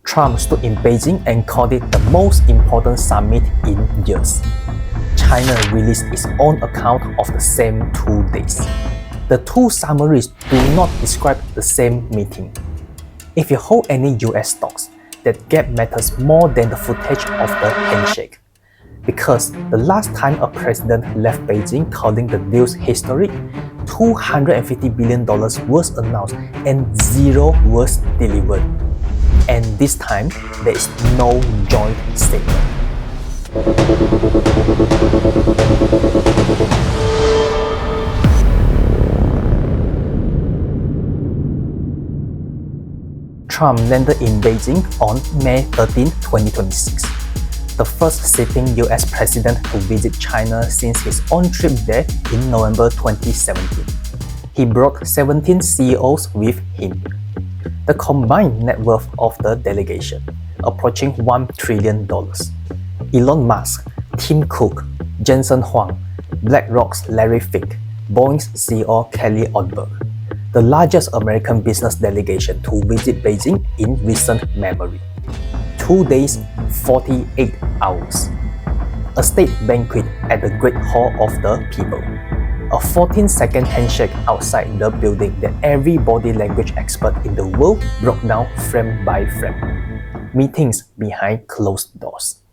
Trump stood in Beijing and called it the most important summit in years. China released its own account of the same 2 days. The two summaries do not describe the same meeting. If you hold any US stocks, that gap matters more than the footage of the handshake. Because the last time a president left Beijing calling the deals historic, $250 billion was announced and zero was delivered. And this time, there is no joint statement. Trump landed in Beijing on May 13, 2026. The first sitting US president to visit China since his own trip there in November 2017. He brought 17 CEOs with him. The combined net worth of the delegation, approaching $1 trillion. Elon Musk, Tim Cook, Jensen Huang, BlackRock's Larry Fink, Boeing's CEO Kelly Ortberg, the largest American business delegation to visit Beijing in recent memory. 2 days, 48 hours. A state banquet at the Great Hall of the People. A 14-second handshake outside the building that every body language expert in the world broke down frame by frame. Meetings behind closed doors.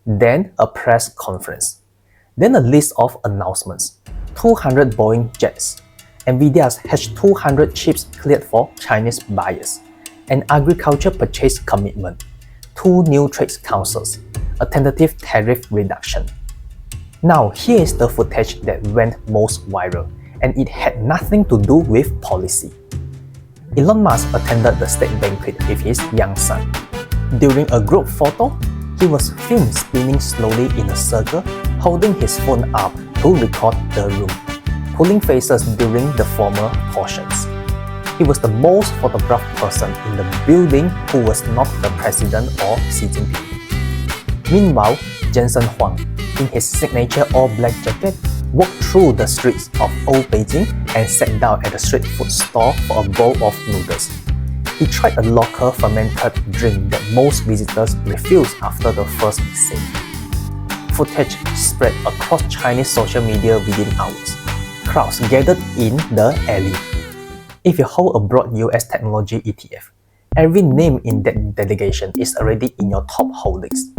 Then a press conference. Then a list of announcements. 200 Boeing jets. Nvidia's H200 chips cleared for Chinese buyers. An agriculture purchase commitment. 2 new trade councils. A tentative tariff reduction. Now, here is the footage that went most viral, and it had nothing to do with policy. Elon Musk attended the state banquet with his young son. During a group photo, he was filmed spinning slowly in a circle, holding his phone up to record the room, pulling faces during the formal portions. He was the most photographed person in the building who was not the president or Xi Jinping. Meanwhile, Jensen Huang, in his signature all-black jacket, walked through the streets of old Beijing and sat down at a street food stall for a bowl of noodles. He tried a local fermented drink that most visitors refused after the first sip. Footage spread across Chinese social media within hours. Crowds gathered in the alley. If you hold a broad US technology ETF, every name in that delegation is already in your top holdings.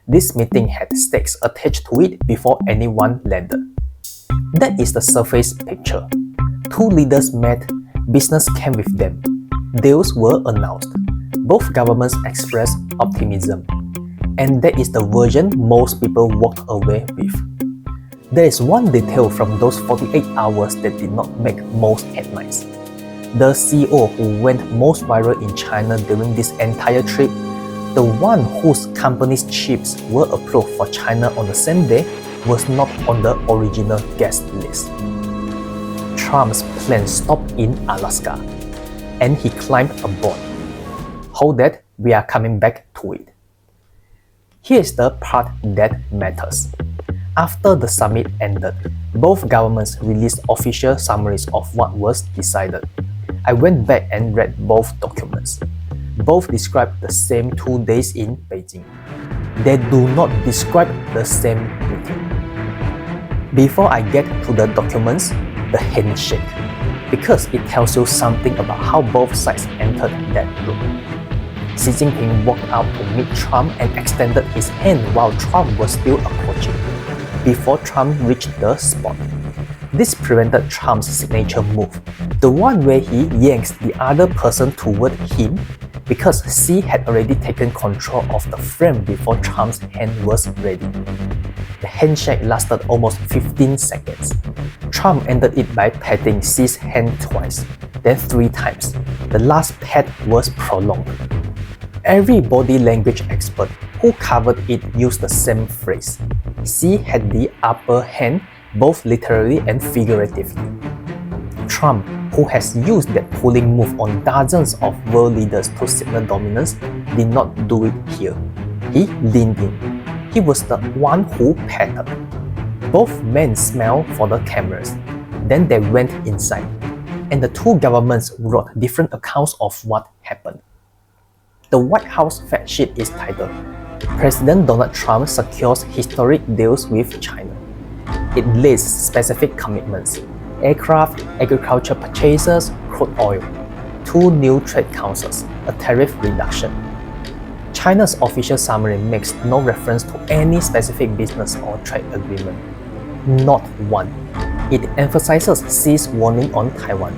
This meeting had stakes attached to it before anyone landed. That is the surface picture. 2 leaders met, business came with them. Deals were announced. Both governments expressed optimism. And that is the version most people walked away with. There is one detail from those 48 hours that did not make most headlines. The CEO who went most viral in China during this entire trip, the one whose company's chips were approved for China on the same day, was not on the original guest list. Trump's plane stopped in Alaska, and he climbed aboard. Hold that, we are coming back to it. Here's the part that matters. After the summit ended, both governments released official summaries of what was decided. I went back and read both documents. Both describe the same 2 days in Beijing. They do not describe the same meeting. Before I get to the documents, the handshake, because it tells you something about how both sides entered that room. Xi Jinping walked out to meet Trump and extended his hand while Trump was still approaching, before Trump reached the spot. This prevented Trump's signature move, the one where he yanks the other person toward him, because Xi had already taken control of the frame before Trump's hand was ready. The handshake lasted almost 15 seconds. Trump ended it by patting Xi's hand twice, then 3 times. The last pat was prolonged. Every body language expert who covered it used the same phrase. Xi had the upper hand, both literally and figuratively. Trump, who has used that pulling move on dozens of world leaders to signal dominance, did not do it here. He leaned in. He was the one who patted. Both men smiled for the cameras. Then they went inside, and the 2 governments wrote different accounts of what happened. The White House fact sheet is titled, President Donald Trump secures historic deals with China. It lists specific commitments: aircraft, agriculture purchases, crude oil, 2 new trade councils, a tariff reduction. China's official summary makes no reference to any specific business or trade agreement. Not one. It emphasizes Xi's warning on Taiwan.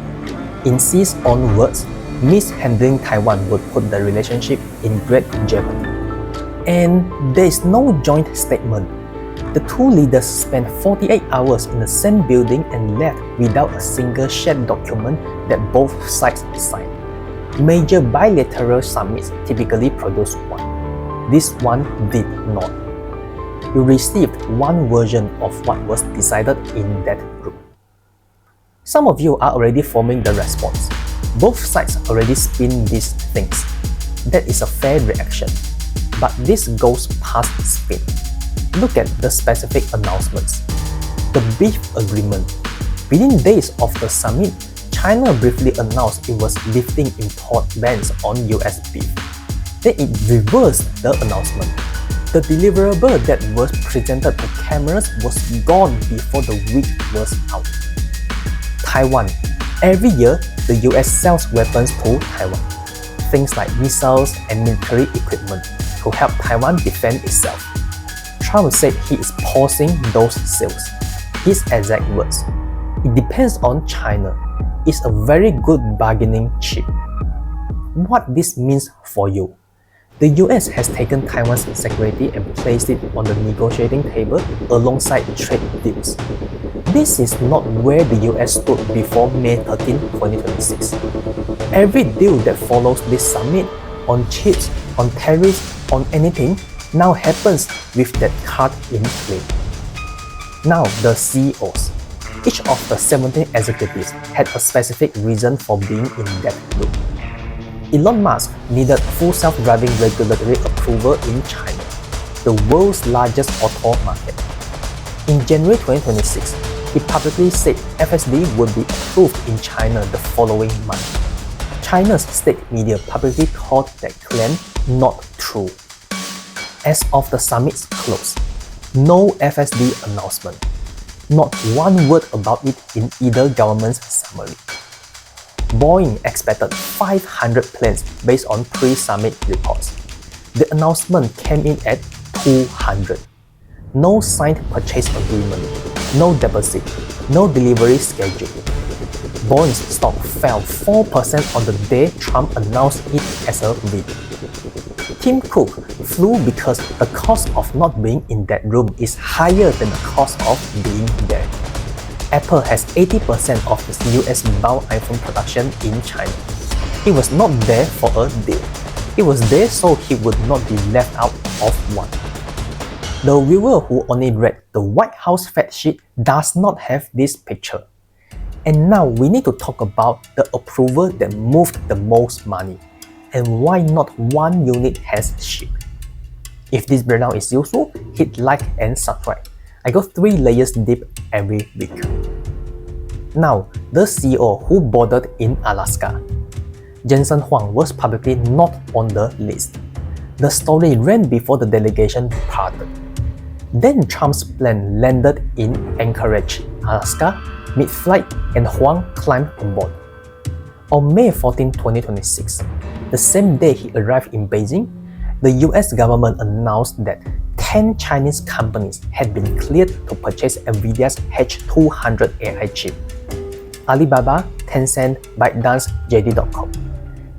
In Xi's own words, mishandling Taiwan would put the relationship in great jeopardy. And there is no joint statement. The two leaders spent 48 hours in the same building and left without a single shared document that both sides signed. Major bilateral summits typically produce one. This one did not. You received one version of what was decided in that group. Some of you are already forming the response. Both sides already spin these things. That is a fair reaction. But this goes past spin. Look at the specific announcements. The beef agreement. Within days of the summit, China briefly announced it was lifting import bans on US beef. Then it reversed the announcement. The deliverable that was presented to cameras was gone before the week was out. Taiwan. Every year, the US sells weapons to Taiwan. Things like missiles and military equipment to help Taiwan defend itself. Trump said he is pausing those sales. His exact words, "It depends on China. It's a very good bargaining chip." What this means for you? The US has taken Taiwan's security and placed it on the negotiating table alongside trade deals. This is not where the US stood before May 13, 2026. Every deal that follows this summit, on chips, on tariffs, on anything, now happens with that card in play. Now the CEOs. Each of the 17 executives had a specific reason for being in that group. Elon Musk needed full self-driving regulatory approval in China, the world's largest auto market. In January 2026, he publicly said FSD would be approved in China the following month. China's state media publicly called that claim not true. As of the summit's close, no FSD announcement. Not one word about it in either government's summary. Boeing expected 500 planes based on pre-summit reports. The announcement came in at 200. No signed purchase agreement, no deposit, no delivery schedule. Boeing's stock fell 4% on the day Trump announced it as a win. Tim Cook flew because the cost of not being in that room is higher than the cost of being there. Apple has 80% of its US-bound iPhone production in China. He was not there for a deal. He was there so he would not be left out of one. The viewer who only read the White House fact sheet does not have this picture. And now we need to talk about the approval that moved the most money, and why not one unit has shipped. If this breakdown is useful, hit like and subscribe. I go 3 layers deep every week. Now, the CEO who boarded in Alaska. Jensen Huang was publicly not on the list. The story ran before the delegation departed. Then Trump's plane landed in Anchorage, Alaska, mid-flight, and Huang climbed on board. On May 14, 2026, the same day he arrived in Beijing, the US government announced that 10 Chinese companies had been cleared to purchase Nvidia's H200 AI chip. Alibaba, Tencent, ByteDance, JD.com.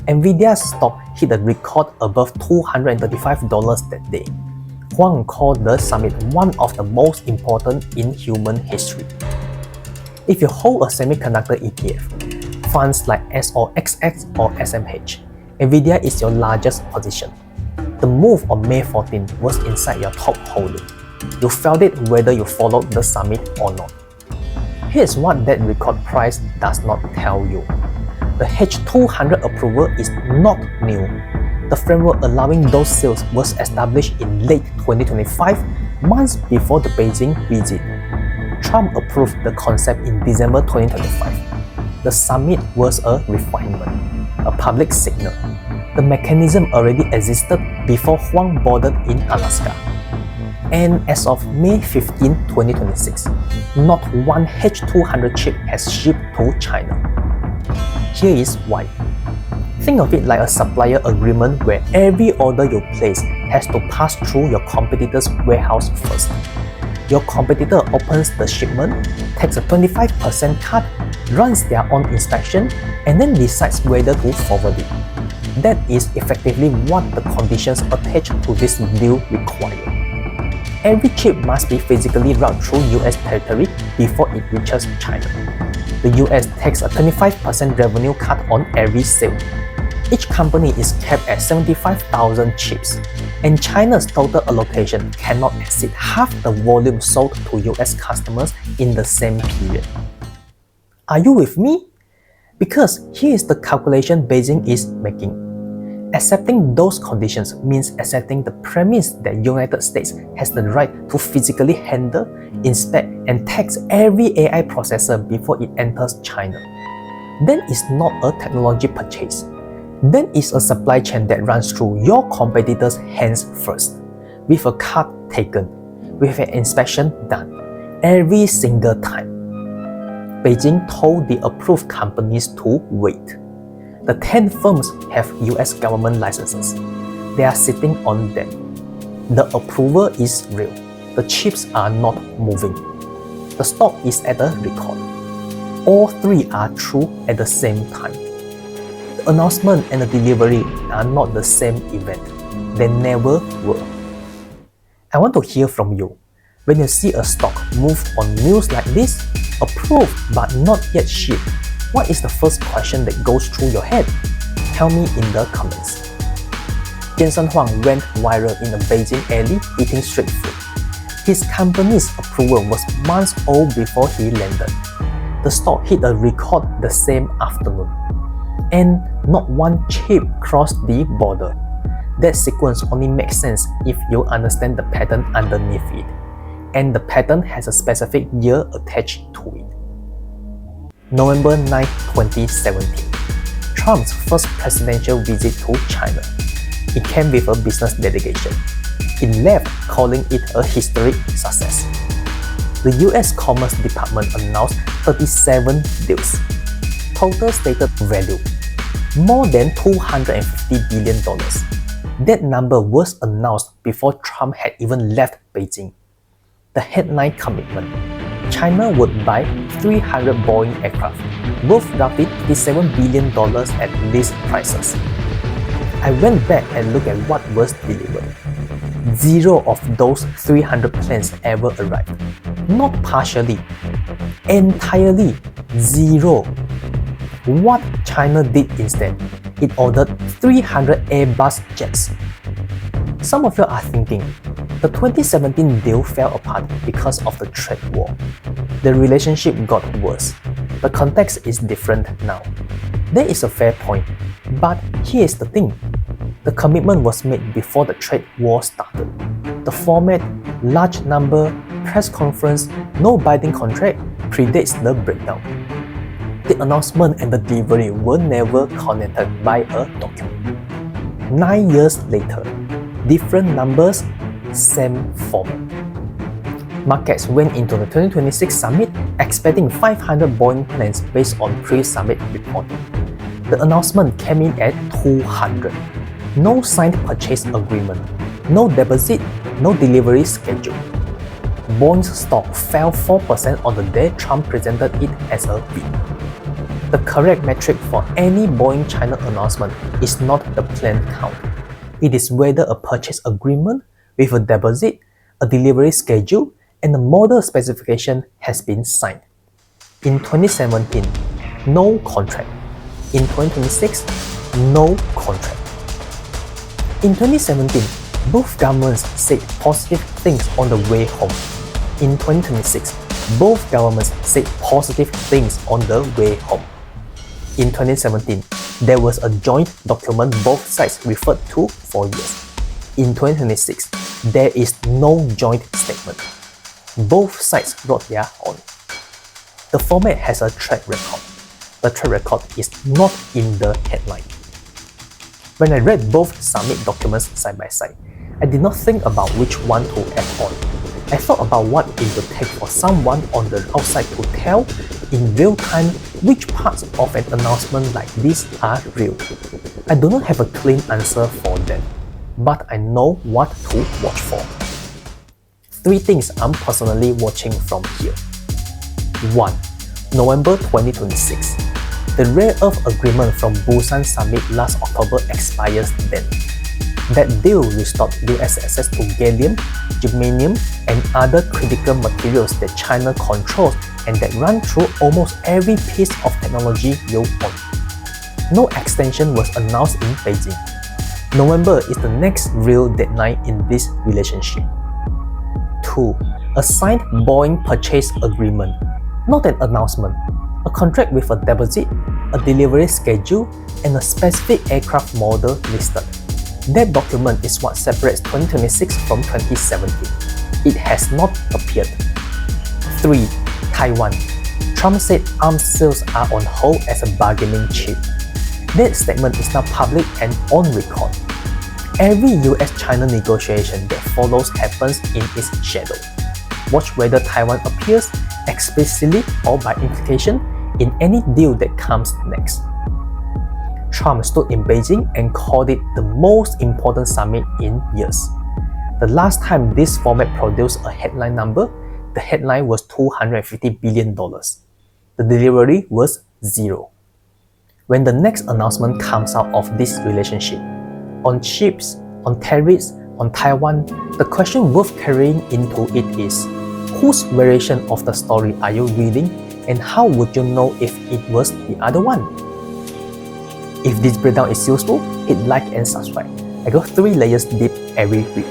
Nvidia's stock hit a record above $235 that day. Huang called the summit one of the most important in human history. If you hold a semiconductor ETF, funds like SOXX or SMH, Nvidia is your largest position. The move on May 14 was inside your top holding. You felt it whether you followed the summit or not. Here's what that record price does not tell you. The H200 approval is not new. The framework allowing those sales was established in late 2025, months before the Beijing visit. Trump approved the concept in December 2025. The summit was a refinement, a public signal. The mechanism already existed before Huang boarded in Alaska. And as of May 15, 2026, not one H200 chip has shipped to China. Here is why. Think of it like a supplier agreement where every order you place has to pass through your competitor's warehouse first. Your competitor opens the shipment, takes a 25% cut, runs their own inspection, and then decides whether to forward it. That is effectively what the conditions attached to this deal require. Every chip must be physically routed through US territory before it reaches China. The US takes a 25% revenue cut on every sale. Each company is capped at 75,000 chips, and China's total allocation cannot exceed half the volume sold to US customers in the same period. Are you with me? Because here is the calculation Beijing is making. Accepting those conditions means accepting the premise that United States has the right to physically handle, inspect, and tax every AI processor before it enters China. Then it's not a technology purchase. Then it's a supply chain that runs through your competitors' hands first, with a cut taken, with an inspection done, every single time. Beijing told the approved companies to wait. The 10 firms have US government licenses. They are sitting on them. The approval is real. The chips are not moving. The stock is at a record. All three are true at the same time. The announcement and the delivery are not the same event. They never were. I want to hear from you. When you see a stock move on news like this, approved but not yet shipped, what is the first question that goes through your head? Tell me in the comments. Jensen Huang went viral in a Beijing alley eating street food. His company's approval was months old before he landed. The stock hit a record the same afternoon. And not one chip crossed the border. That sequence only makes sense if you understand the pattern underneath it. And the pattern has a specific year attached to it. November 9, 2017. Trump's first presidential visit to China. It came with a business delegation. He left calling it a historic success. The US Commerce Department announced 37 deals. Total stated value, more than $250 billion. That number was announced before Trump had even left Beijing. The headline commitment: China would buy 300 Boeing aircraft, worth roughly $57 billion at list prices. I went back and looked at what was delivered. Zero of those 300 planes ever arrived. Not partially. Entirely zero. What China did instead, it ordered 300 Airbus jets. Some of you are thinking, the 2017 deal fell apart because of the trade war. The relationship got worse. The context is different now. That is a fair point, but here's the thing. The commitment was made before the trade war started. The format, large number, press conference, no binding contract predates the breakdown. The announcement and the delivery were never connected by a document. 9 years later, different numbers, same format. Markets went into the 2026 summit expecting 500 Boeing planes based on pre-summit reporting. The announcement came in at 200. No signed purchase agreement, no deposit, no delivery schedule. Boeing's stock fell 4% on the day Trump presented it as a bid. The correct metric for any Boeing China announcement is not the plane count. It is whether a purchase agreement with a deposit, a delivery schedule, and a model specification has been signed. In 2017, no contract. In 2026, no contract. In 2017, both governments said positive things on the way home. In 2026, both governments said positive things on the way home. In 2017, there was a joint document both sides referred to for years. In 2026, there is no joint statement. Both sides wrote their own. The format has a track record. The track record is not in the headline. When I read both summit documents side by side, I did not think about which one to add on. I thought about what it would take for someone on the outside to tell in real time which parts of an announcement like this are real. I do not have a clean answer for that, but I know what to watch for. 3 things I'm personally watching from here. 1. November 2026. The rare earth agreement from Busan Summit last October expires then. That deal restored US access to gallium, germanium, and other critical materials that China controls and that run through almost every piece of technology you own. No extension was announced in Beijing. November is the next real deadline in this relationship. 2. A signed Boeing purchase agreement. Not an announcement. A contract with a deposit, a delivery schedule, and a specific aircraft model listed. That document is what separates 2026 from 2017. It has not appeared. 3. Taiwan. Trump said arms sales are on hold as a bargaining chip. That statement is now public and on record. Every US-China negotiation that follows happens in its shadow. Watch whether Taiwan appears explicitly or by implication in any deal that comes next. Trump stood in Beijing and called it the most important summit in years. The last time this format produced a headline number, the headline was $250 billion. The delivery was 0. When the next announcement comes out of this relationship, on chips, on tariffs, on Taiwan, the question worth carrying into it is, whose variation of the story are you reading, and how would you know if it was the other one? If this breakdown is useful, hit like and subscribe. I go 3 layers deep every week.